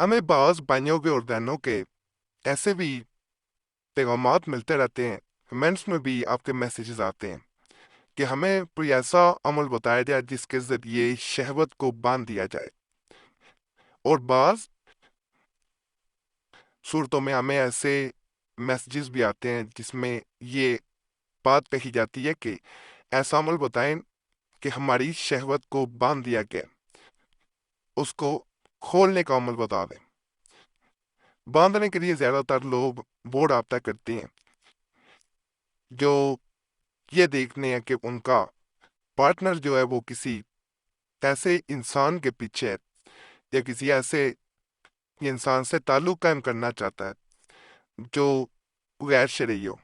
ہمیں بعض بھائیوں کے اور بہنوں کے ایسے بھی پیغامات ملتے رہتے ہیں، کمنٹس میں بھی آپ کے میسیجز آتے ہیں کہ ہمیں کوئی ایسا عمل بتایا جائے جس کے ذریعے شہوت کو باندھ دیا جائے، اور بعض صورتوں میں ہمیں ایسے میسیجز بھی آتے ہیں جس میں یہ بات کہی جاتی ہے کہ ایسا عمل بتائیں کہ ہماری شہوت کو باندھ دیا گیا، اس کو کھولنے کا عمل بتا دیں۔ باندھنے کے لیے زیادہ تر لوگ وہ رابطہ کرتے ہیں جو یہ دیکھنے ہیں کہ ان کا پارٹنر جو ہے وہ کسی ایسے انسان کے پیچھے ہے، یا کسی ایسے انسان سے تعلق قائم کرنا چاہتا ہے جو غیر شرعی ہو۔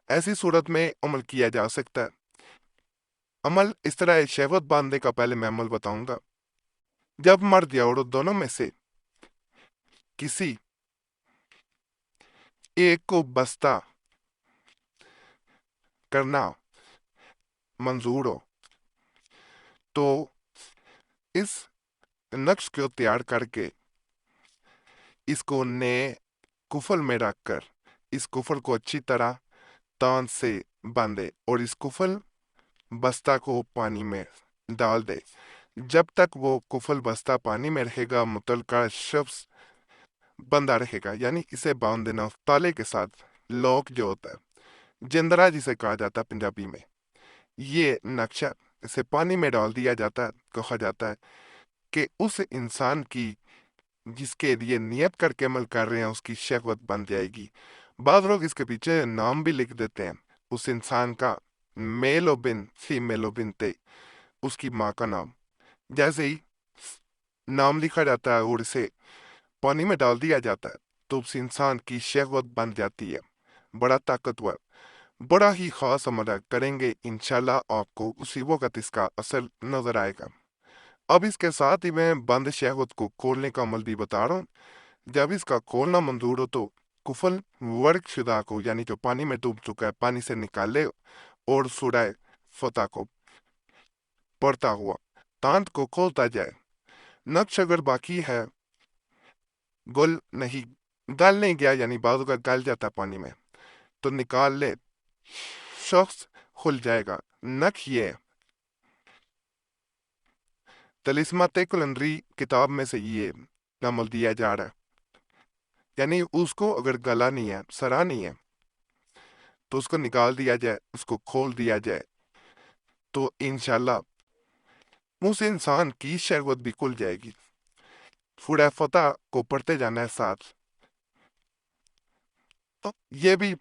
ایسی صورت میں عمل کیا جا سکتا ہے۔ عمل اس طرح ہے، شہوت باندھنے کا پہلے میں عمل بتاؤں گا۔ جب مرد یا عورت دونوں میں سے کسی ایک کو بستہ کرنا منظور ہو تو اس نقش کو تیار کر کے اس کو نئے کفل میں رکھ کر اس کفل کو اچھی طرح تان سے باندھے، اور اس کفل بستہ کو پانی میں ڈال دے۔ جب تک وہ کفل بستہ پانی میں رہے گا، متعلقہ شخص بندہ رہے گا، یعنی اسے باندھ دینا تالے کے ساتھ، لوک جو ہوتا ہے، جندرا جسے کہا جاتا ہے پنجابی میں، یہ نقشہ اسے پانی میں ڈال دیا جاتا ہے۔ کہا جاتا ہے کہ اس انسان کی جس کے لیے نیت کر کے عمل کر رہے ہیں اس کی شہوت بن جائے گی۔ بعض لوگ اس کے پیچھے نام بھی لکھ دیتے ہیں اس انسان کا، میل و بن، فیمیل و بنتے، اس کی ماں کا نام۔ جیسے ہی نام لکھا جاتا ہے اور اسے پانی میں ڈال دیا جاتا ہے تو اس انسان کی شہوت بن جاتی ہے۔ بڑا طاقتور، بڑا ہی خاص عمل ہے، کریں گے انشاءاللہ آپ کو اسی وقت اس کا اثر نظر آئے گا۔ اب اس کے ساتھ ہی میں بند شہوت کو کھولنے کا عمل بھی بتا رہا ہوں۔ جب اس کا کھولنا منظور ہو تو کفل ورک شدہ کو، یعنی جو پانی میں ڈوب چکا ہے، پانی سے نکالے اور سورہ فتح کو پڑھتا ہوا تانت کو کھولتا جائے۔ نقش اگر باقی ہے، گل نہیں، گل نہیں گیا، یعنی بعض کا گل جاتا پانی میں، تو نکال لے، شخص کھل جائے گا۔ نقش یہ تلسمات کلندری کتاب میں سے یہ عمل دیا جا رہا ہے، یعنی اس کو اگر گلا نہیں ہے، سرا نہیں ہے، تو اس کو نکال دیا جائے، اس کو کھول دیا جائے، تو انشاءاللہ اس انسان کی شہوت بھی کھل جائے گی۔ سورہ فتح کو پڑھتے جانا ہے ساتھ۔ تو یہ بھی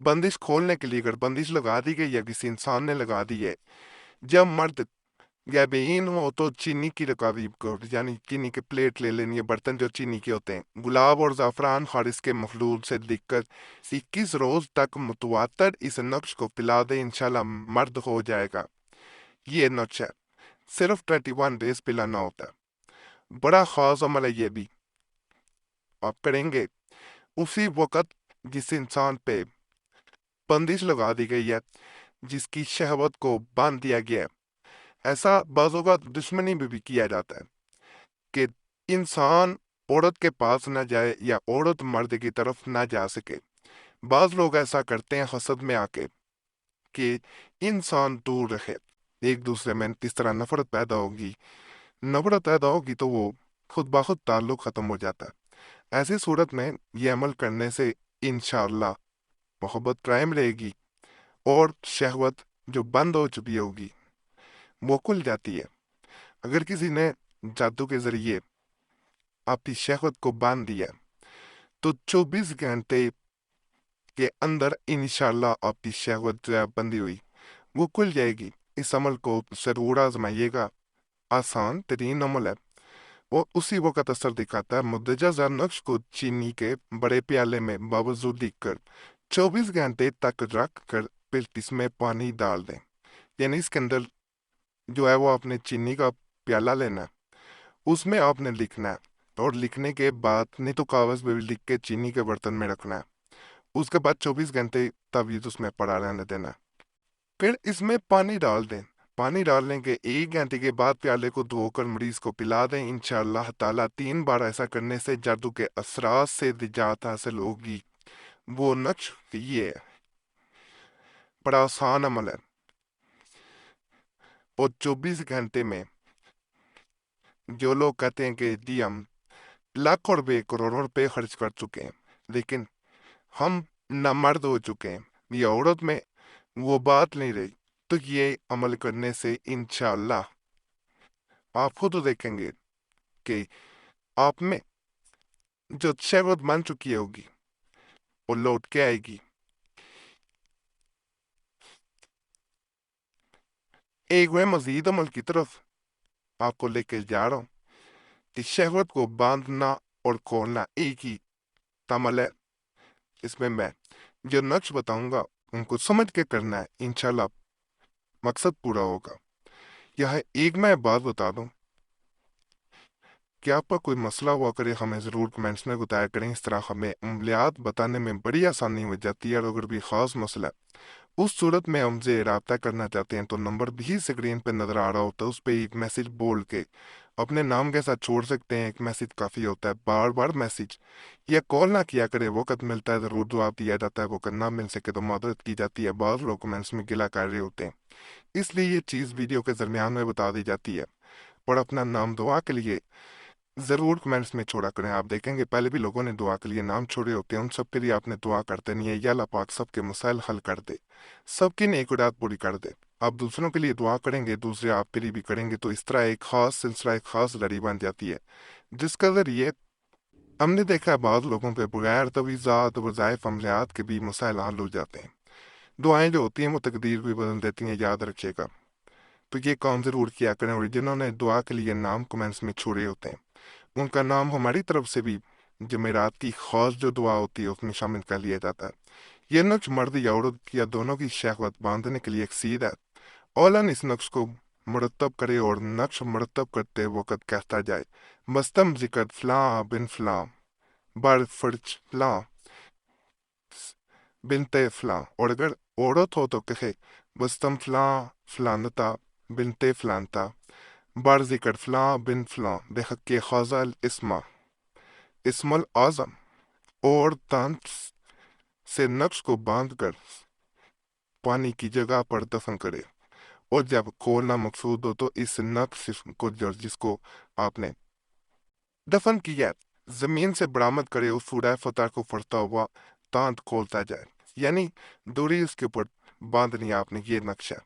بندش کھولنے کے لیے اگر بندش لگا دی گئی یا کسی انسان نے لگا دی ہے، جب مرد گیبین ہو تو چینی کی رکاوی کو، یعنی چینی کے پلیٹ لے لینی ہے، برتن جو چینی کے ہوتے ہیں، گلاب اور زعفران خالص کے مخلوط سے لکھ کر 21 روز تک متواتر اس نقش کو پلا دے، انشاءاللہ مرد ہو جائے گا۔ یہ نقش ہے، صرف 21 ڈیز پلانا ہوتا ہے۔ بڑا خاص عمل ہے یہ بھی، آپ کریں گے اسی وقت جس انسان پہ بندش لگا دی گئی ہے، جس کی شہوت کو باندھ دیا گیا ہے۔ ایسا بعض اوقات دشمنی میں بھی کیا جاتا ہے کہ انسان عورت کے پاس نہ جائے یا عورت مرد کی طرف نہ جا سکے۔ بعض لوگ ایسا کرتے ہیں حسد میں آ کے کہ انسان دور رہے، ایک دوسرے میں اس طرح نفرت پیدا ہوگی، نفرت پیدا ہوگی تو وہ خود بخود تعلق ختم ہو جاتا ہے۔ ایسی صورت میں یہ عمل کرنے سے انشاءاللہ محبت قائم رہے گی، اور شہوت جو بند ہو چکی ہوگی وہ کھل جاتی ہے۔ اگر کسی نے جادو کے ذریعے آپ کی شہوت کو باندھ دیا تو 24 گھنٹے کے اندر انشاءاللہ آپ کی شہوت جو ہے بندی ہوئی وہ کھل جائے گی۔ اس عمل کو ضرور آزمائیے گا، آسان ترین عمل ہے، وہ اسی وقت اثر دکھاتا ہے۔ مندرجہ ذیل نقش کو چینی کے بڑے پیالے میں باوضو لکھ کر 24 گھنٹے تک رکھ کر پھر اس میں پانی ڈال دیں، یعنی اس کے اندر جو ہے وہ آپ نے چینی کا پیالہ لینا ہے، اس میں آپ نے لکھنا ہے، اور لکھنے کے بعد نہیں تو کاغذ پہ بھی لکھ کے چینی کے برتن میں رکھنا ہے۔ اس کے بعد 24 گھنٹے تعویذ اس میں پڑا رہنے دینا ہے۔ پھر اس میں پانی ڈال دیں، पानी डालने के 1 घंटे के बाद प्याले को धोकर मरीज को पिला दें। इंशाअल्लाह ताला 3 बार ऐसा करने से जादू के असरात से निजात हासिल होगी। वो नक्श ये है, बड़ा आसान अमल है और 24 घंटे में जो लोग कहते हैं कि जी हम लाखों रुपए करोड़ों रुपए खर्च कर चुके हैं लेकिन हम नामर्द हो चुके हैं या औरत में वो बात नहीं रही, तो ये अमल करने से इंशाअल्लाह आप खुद देखेंगे कि आप में जो शहवत बन चुकी होगी वो लौट के आएगी। एक मैं मजीद अमल की तरफ आपको लेकर जा रहा हूँ कि शहवत को बांधना और खोलना एक ही तमल है। इसमें मैं जो नक्श बताऊंगा उनको समझ के करना है, इंशाल्लाह मकसद पूरा होगा। यह एक मैं बात बता दूं कि आपका कोई मसला हुआ करे हमें ज़रूर कमेंट्स में बताया करें। इस तरह हमें अमलियात बताने में बड़ी आसानी हो जाती है। और अगर भी ख़ास मसला है उस सूरत में हमसे रब्ता करना चाहते हैं तो नंबर भी स्क्रीन पर नज़र आ रहा होता है, उस पर एक मैसेज बोल के अपने नाम के साथ छोड़ सकते हैं। एक मैसेज काफ़ी होता है, बार बार मैसेज या कॉल ना किया करे। वक़्त मिलता है ज़रूर जवाब दिया जाता है, वक़्त ना मिल सके तो मदद की जाती है। बाज़ लोग कमेंट्स में गिला कर रहे होते हैं, इसलिए ये चीज़ वीडियो के दरमियान में बता दी जाती है। और अपना नाम दुआ के लिए ज़रूर कमेंट्स में छोड़ा करें। आप देखेंगे पहले भी लोगों ने दुआ के लिए नाम छोड़े होते हैं, उन सब के लिए आपने दुआ करते नहीं है। या अल्लाह पाक सबके मसाइल हल कर दे, सबकी नेक मुराद पूरी कर दे। आप दूसरों के लिए दुआ करेंगे, दूसरे आपके लिए भी करेंगे, तो इस तरह एक खास सिलसिला, एक खास लड़ी बन जाती है जिसका ज़रिए हमने देखा है बाद लोगों पे बगैर तवीज़ात वज़ाइफ अमलियात के भी मसाइल हल हो जाते हैं। दुआएं जो होती हैं वो तकदीर भी बदल देती हैं, याद रखिएगा। तो ये काम ज़रूर किया करें। और जिन्होंने दुआ के लिए नाम कमेंट्स में छोड़े होते हैं उनका नाम हमारी तरफ से भी जमेरात की खास जो दुआ होती है उसमें शामिल कर लिया जाता है। यह नक्श मर्द या औरत या दोनों की शहवत बांधने के लिए एक सीध है। औलन इस नक्श को मुरतब करे और नक्श मुरतब करते वक़्त कहता जाए मस्तम जिक्र फला बिन फला बर फर्ज फला बिनते फला। और अगर औरत हो तो कहे मस्तम फला फलानता बिनते फलानता बर जिक्र फला बिन फला बेहक खाजल इसमा इस्मुल आज़म। और तांत से नक्श को बांधकर पानी की जगह पर दफन करे। और जब खोलना मकसूद हो तो इस नक्श को जिसको आपने दफन किया जमीन से बरामद करे, उस सूरह फतह को पढ़ता हुआ तांत खोलता जाए, यानी दूरी उसके ऊपर बांधनी आपने। ये नक्शा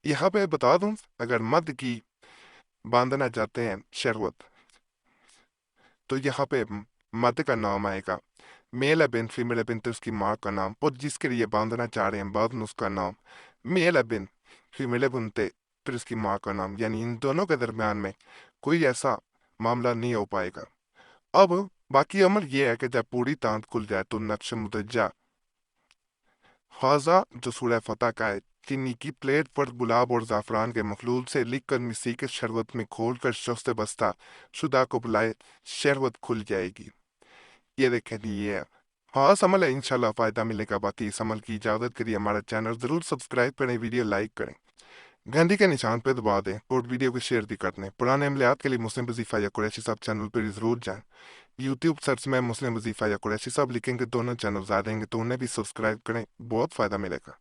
यहाँ पे बता दूं, अगर मर्द की बांधना चाहते हैं शरवत तो यहाँ पे मर्द का नाम आएगा, मेल है बिन, फीमेल है बिन तो उसकी माँ का नाम, और जिसके लिए बांधना चाह रहे हैं बाद में उसका नाम, मेल है बिन, फीमेल है बिनते फिर उसकी माँ का नाम। यानी इन दोनों के दरमियान में कोई ऐसा मामला नहीं हो पाएगा। अब बाकी अमल ये है कि जब पूरी तांत खुल जाए तो नक्श मुदज्जा ख्वाजा जो सूरह फतह का है चीनी की प्लेट पर गुलाब और ज़ाफ़रान के मखलूल से लिखकर मिसी के शरबत में खोल कर शस्त बस्ता शुदा को बुलाए, शरबत खुल जाएगी। ये देखें ये है खास अमल है, इंशाल्लाह फ़ायदा मिलेगा। बाकी इस अमल की इजाज़त के लिए हमारा चैनल ज़रूर सब्सक्राइब करें, वीडियो लाइक करें, घंटी के निशान पर दबा दें और वीडियो को शेयर भी कर दें। पुराने अमलियात के लिए मुस्लिम वजीफ़ा या कुरैशी साहब चैनल पर ज़रूर जाएं। यूट्यूब सर्च में मुस्लिम वजीफ़ा या कुरैशी साहब लिखेंगे, दोनों चैनल आ जाएंगे, तो उन्हें भी सब्सक्राइब करें, बहुत फ़ायदा मिलेगा।